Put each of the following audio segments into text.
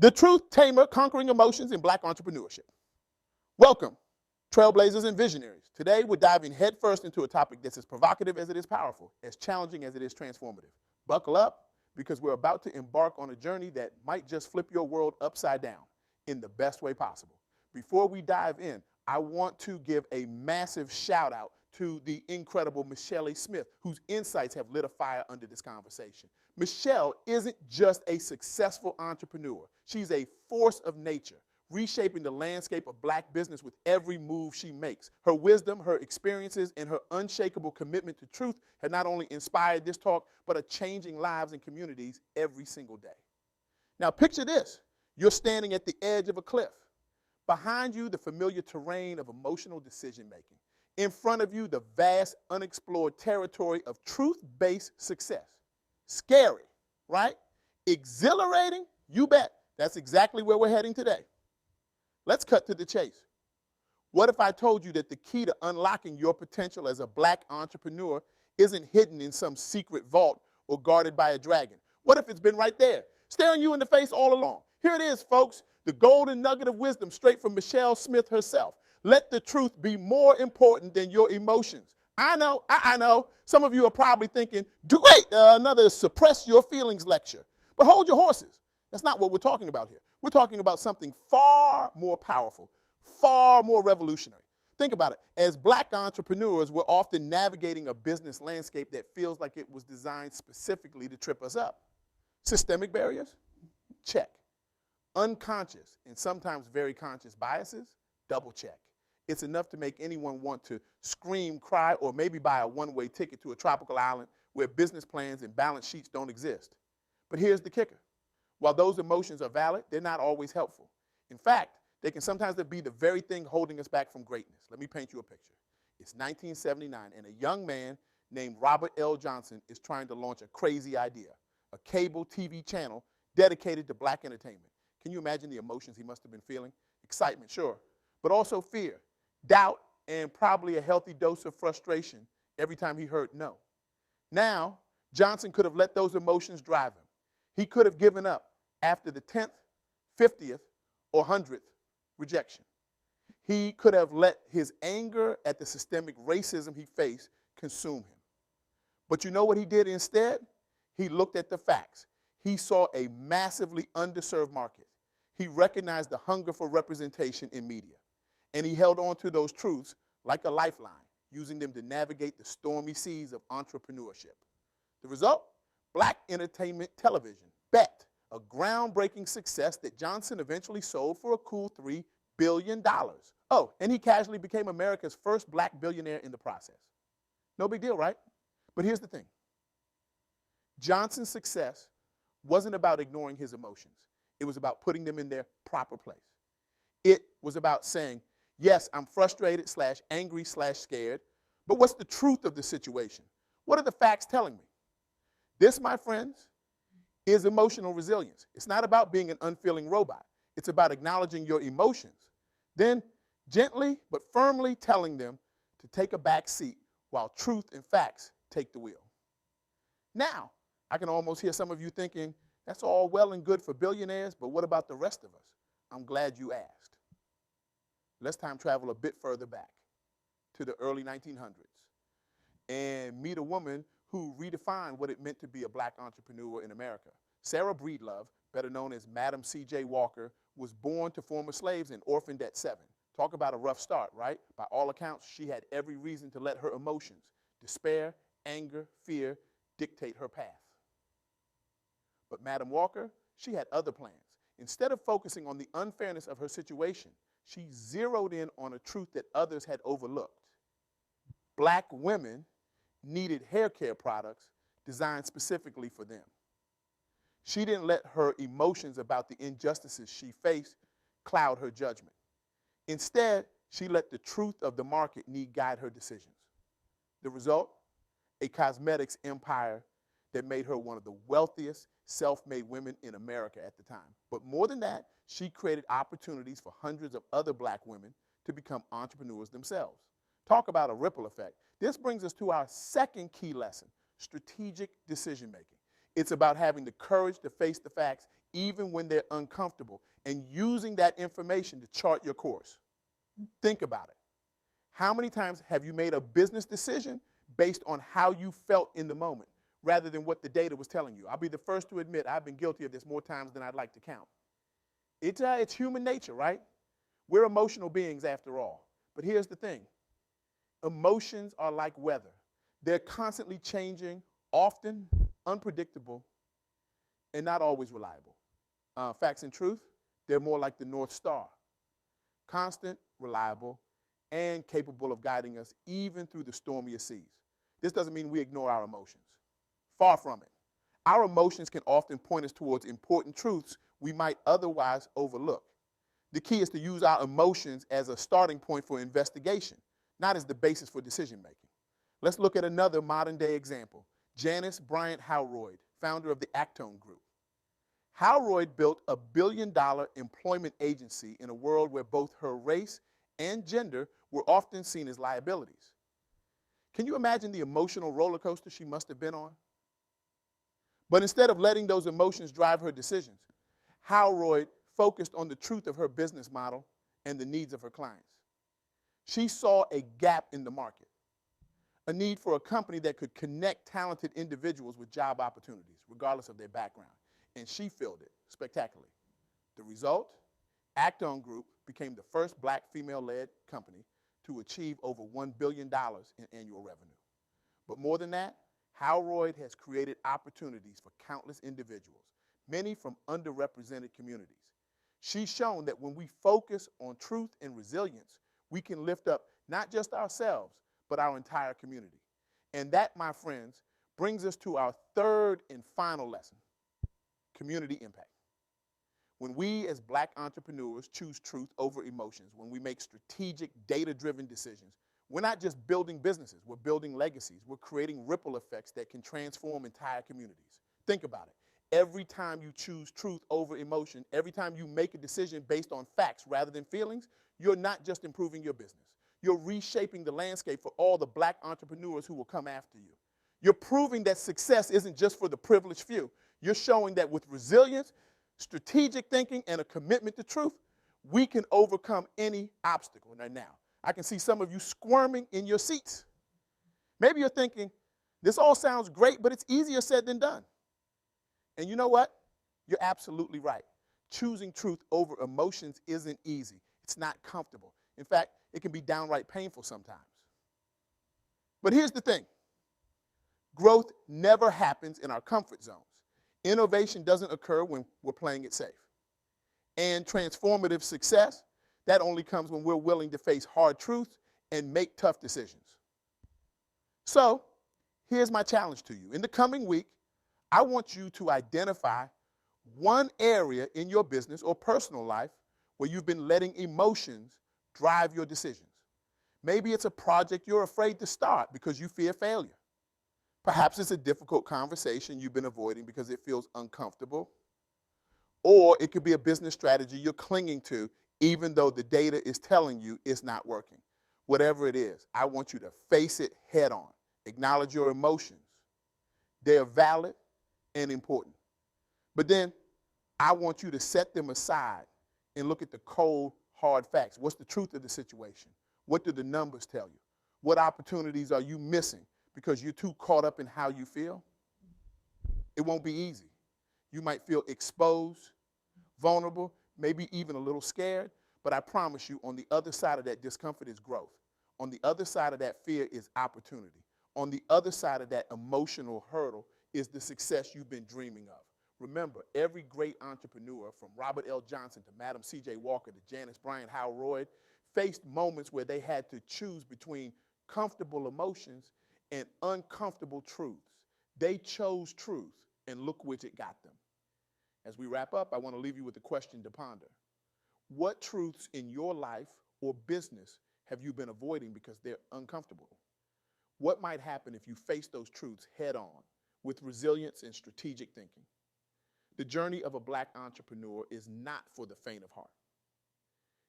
The Truth, Tamer, Conquering Emotions in Black Entrepreneurship. Welcome, trailblazers and visionaries. Today, we're diving headfirst into a topic that's as provocative as it is powerful, as challenging as it is transformative. Buckle up, because we're about to embark on a journey that might just flip your world upside down in the best way possible. Before we dive in, I want to give a massive shout out to the incredible Michele Smith, whose insights have lit a fire under this conversation. Michele isn't just a successful entrepreneur. She's a force of nature, reshaping the landscape of black business with every move she makes. Her wisdom, her experiences, and her unshakable commitment to truth have not only inspired this talk, but are changing lives and communities every single day. Now picture this. You're standing at the edge of a cliff. Behind you, the familiar terrain of emotional decision-making. In front of you, the vast, unexplored territory of truth-based success. Scary, right? Exhilarating? You bet. That's exactly where we're heading today. Let's cut to the chase. What if I told you that the key to unlocking your potential as a black entrepreneur isn't hidden in some secret vault or guarded by a dragon? What if it's been right there, staring you in the face all along? Here it is, folks, the golden nugget of wisdom straight from Michele Smith herself. Let the truth be more important than your emotions. I know. Some of you are probably thinking, great, another suppress your feelings lecture. But hold your horses. That's not what we're talking about here. We're talking about something far more powerful, far more revolutionary. Think about it. As black entrepreneurs, we're often navigating a business landscape that feels like it was designed specifically to trip us up. Systemic barriers? Check. Unconscious and sometimes very conscious biases? Double check. It's enough to make anyone want to scream, cry, or maybe buy a one-way ticket to a tropical island where business plans and balance sheets don't exist. But here's the kicker. While those emotions are valid, they're not always helpful. In fact, they can sometimes be the very thing holding us back from greatness. Let me paint you a picture. It's 1979, and a young man named Robert L. Johnson is trying to launch a crazy idea, a cable TV channel dedicated to black entertainment. Can you imagine the emotions he must have been feeling? Excitement, sure, but also fear, doubt, and probably a healthy dose of frustration every time he heard no. Now, Johnson could have let those emotions drive him. He could have given up after the 10th, 50th, or 100th rejection. He could have let his anger at the systemic racism he faced consume him. But you know what he did instead? He looked at the facts. He saw a massively underserved market. He recognized the hunger for representation in media. And he held on to those truths like a lifeline, using them to navigate the stormy seas of entrepreneurship. The result? Black entertainment television, Bet, a groundbreaking success that Johnson eventually sold for a cool $3 billion. Oh, and he casually became America's first black billionaire in the process. No big deal, right? But here's the thing. Johnson's success wasn't about ignoring his emotions. It was about putting them in their proper place. It was about saying, yes, I'm frustrated / angry / scared, but what's the truth of the situation? What are the facts telling me? This, my friends, is emotional resilience. It's not about being an unfeeling robot. It's about acknowledging your emotions, then gently but firmly telling them to take a back seat while truth and facts take the wheel. Now, I can almost hear some of you thinking, that's all well and good for billionaires, but what about the rest of us? I'm glad you asked. Let's time travel a bit further back to the early 1900s and meet a woman who redefined what it meant to be a black entrepreneur in America. Sarah Breedlove, better known as Madam C.J. Walker, was born to former slaves and orphaned at 7. Talk about a rough start, right? By all accounts, she had every reason to let her emotions, despair, anger, fear, dictate her path. But Madam Walker, she had other plans. Instead of focusing on the unfairness of her situation, she zeroed in on a truth that others had overlooked. Black women needed hair care products designed specifically for them. She didn't let her emotions about the injustices she faced cloud her judgment. Instead, she let the truth of the market need guide her decisions. The result? A cosmetics empire that made her one of the wealthiest self-made women in America at the time. But more than that, she created opportunities for hundreds of other black women to become entrepreneurs themselves. Talk about a ripple effect. This brings us to our second key lesson, strategic decision-making. It's about having the courage to face the facts even when they're uncomfortable, and using that information to chart your course. Think about it. How many times have you made a business decision based on how you felt in the moment rather than what the data was telling you? I'll be the first to admit I've been guilty of this more times than I'd like to count. It's human nature, right? We're emotional beings after all. But here's the thing. Emotions are like weather. They're constantly changing, often unpredictable, and not always reliable. Facts and truth, they're more like the North Star. Constant, reliable, and capable of guiding us even through the stormiest seas. This doesn't mean we ignore our emotions. Far from it. Our emotions can often point us towards important truths we might otherwise overlook. The key is to use our emotions as a starting point for investigation, not as the basis for decision making. Let's look at another modern day example. Janice Bryant Howroyd, founder of the ActOne Group. Howroyd built a billion-dollar employment agency in a world where both her race and gender were often seen as liabilities. Can you imagine the emotional roller coaster she must have been on? But instead of letting those emotions drive her decisions, Howroyd focused on the truth of her business model and the needs of her clients. She saw a gap in the market, a need for a company that could connect talented individuals with job opportunities, regardless of their background. And she filled it spectacularly. The result? ActOne Group became the first black female-led company to achieve over $1 billion in annual revenue. But more than that, Howroyd has created opportunities for countless individuals, many from underrepresented communities. She's shown that when we focus on truth and resilience, we can lift up not just ourselves, but our entire community. And that, my friends, brings us to our third and final lesson, community impact. When we as black entrepreneurs choose truth over emotions, when we make strategic, data-driven decisions, we're not just building businesses, we're building legacies. We're creating ripple effects that can transform entire communities. Think about it. Every time you choose truth over emotion, every time you make a decision based on facts rather than feelings, you're not just improving your business. You're reshaping the landscape for all the black entrepreneurs who will come after you. You're proving that success isn't just for the privileged few. You're showing that with resilience, strategic thinking, and a commitment to truth, we can overcome any obstacle. Now, I can see some of you squirming in your seats. Maybe you're thinking, this all sounds great, but it's easier said than done. And you know what? You're absolutely right. Choosing truth over emotions isn't easy. It's not comfortable. In fact, it can be downright painful sometimes. But here's the thing. Growth never happens in our comfort zones. Innovation doesn't occur when we're playing it safe. And transformative success, that only comes when we're willing to face hard truths and make tough decisions. So, here's my challenge to you. In the coming week, I want you to identify one area in your business or personal life where you've been letting emotions drive your decisions. Maybe it's a project you're afraid to start because you fear failure. Perhaps it's a difficult conversation you've been avoiding because it feels uncomfortable. Or it could be a business strategy you're clinging to even though the data is telling you it's not working. Whatever it is, I want you to face it head on. Acknowledge your emotions. They're valid and important. But then I want you to set them aside and look at the cold, hard facts. What's the truth of the situation? What do the numbers tell you? What opportunities are you missing because you're too caught up in how you feel? It won't be easy. You might feel exposed, vulnerable, maybe even a little scared, but I promise you on the other side of that discomfort is growth. On the other side of that fear is opportunity. On the other side of that emotional hurdle is the success you've been dreaming of. Remember, every great entrepreneur, from Robert L. Johnson to Madam C.J. Walker to Janice Bryant Howroyd, faced moments where they had to choose between comfortable emotions and uncomfortable truths. They chose truth, and look which it got them. As we wrap up, I want to leave you with a question to ponder. What truths in your life or business have you been avoiding because they're uncomfortable? What might happen if you face those truths head on with resilience and strategic thinking? The journey of a black entrepreneur is not for the faint of heart.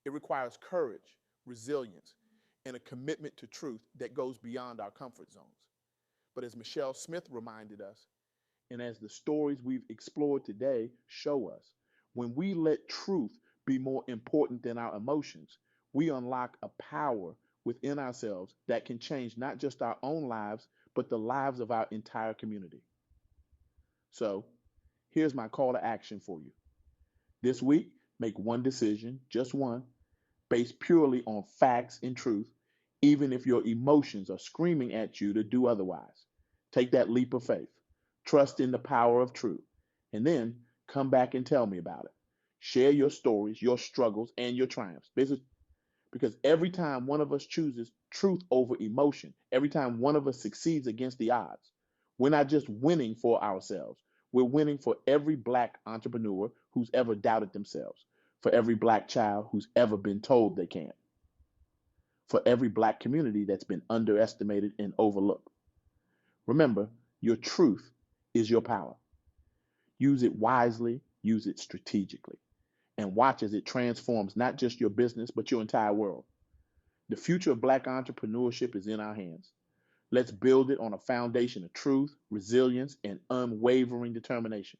It requires courage, resilience, and a commitment to truth that goes beyond our comfort zones. But as Michele Smith reminded us, And as the stories we've explored today show us, when we let truth be more important than our emotions, we unlock a power within ourselves that can change not just our own lives, but the lives of our entire community. So, here's my call to action for you. This week, make one decision, just one, based purely on facts and truth, even if your emotions are screaming at you to do otherwise. Take that leap of faith. Trust in the power of truth. And then come back and tell me about it. Share your stories, your struggles, and your triumphs. Because every time one of us chooses truth over emotion, every time one of us succeeds against the odds, we're not just winning for ourselves, we're winning for every black entrepreneur who's ever doubted themselves, for every black child who's ever been told they can't, for every black community that's been underestimated and overlooked. Remember, your truth is your power. Use it wisely, use it strategically, and watch as it transforms not just your business, but your entire world. The future of black entrepreneurship is in our hands. Let's build it on a foundation of truth, resilience, and unwavering determination.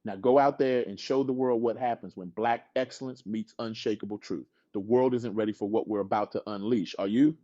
Now go out there and show the world what happens when black excellence meets unshakable truth. The world isn't ready for what we're about to unleash. Are you?